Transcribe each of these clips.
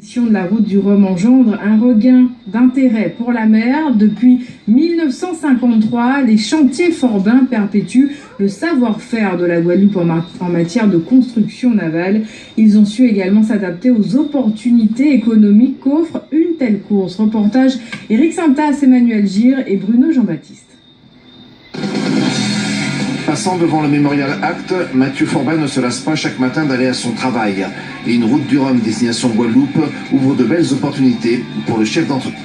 De la route du Rhum engendre un regain d'intérêt pour la mer. Depuis 1953, les chantiers Forbin perpétuent le savoir-faire de la Guadeloupe en matière de construction navale. Ils ont su également s'adapter aux opportunités économiques qu'offre une telle course. Reportage Éric Santas, Emmanuel Gire et Bruno Jean-Baptiste. Passant devant le Memorial Act, Mathieu Forbin ne se lasse pas chaque matin d'aller à son travail. Et une route du Rhum destination Guadeloupe ouvre de belles opportunités pour le chef d'entreprise.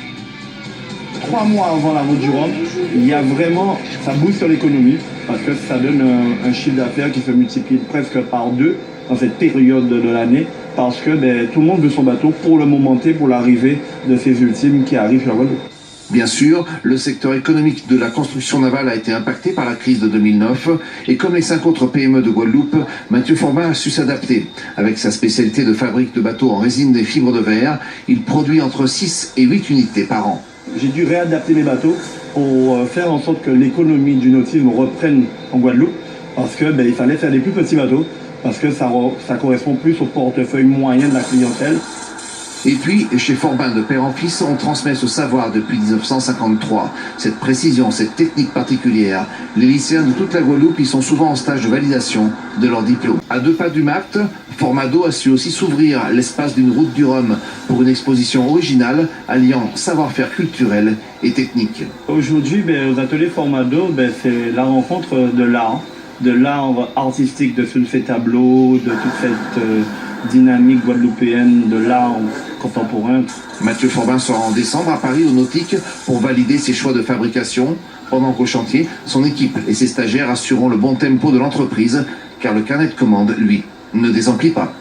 3 mois avant la route du Rhum, il y a vraiment, ça booste l'économie parce que ça donne un chiffre d'affaires qui se multiplie presque par 2 dans cette période de l'année parce que tout le monde veut son bateau pour le moment T, pour l'arrivée de ces ultimes qui arrivent sur la Guadeloupe. Bien sûr, le secteur économique de la construction navale a été impacté par la crise de 2009 et comme les 5 autres PME de Guadeloupe, Mathieu Forbin a su s'adapter. Avec sa spécialité de fabrique de bateaux en résine des fibres de verre, il produit entre 6 et 8 unités par an. J'ai dû réadapter mes bateaux pour faire en sorte que l'économie du nautisme reprenne en Guadeloupe parce que il fallait faire des plus petits bateaux parce que ça correspond plus au portefeuille moyen de la clientèle. Et puis, chez Forbin de père en fils, on transmet ce savoir depuis 1953. Cette précision, cette technique particulière, les lycéens de toute la Guadeloupe y sont souvent en stage de validation de leur diplôme. À 2 pas du MACT, Formado a su aussi s'ouvrir l'espace d'une route du Rhum pour une exposition originale alliant savoir-faire culturel et technique. Aujourd'hui, aux ateliers Formado, c'est la rencontre de l'art artistique, de tous ces tableaux, de toute cette dynamique guadeloupéenne de l'art contemporain. Mathieu Forbin sera en décembre à Paris au Nautique pour valider ses choix de fabrication. Pendant qu'au chantier, son équipe et ses stagiaires assureront le bon tempo de l'entreprise car le carnet de commande, lui, ne désemplit pas.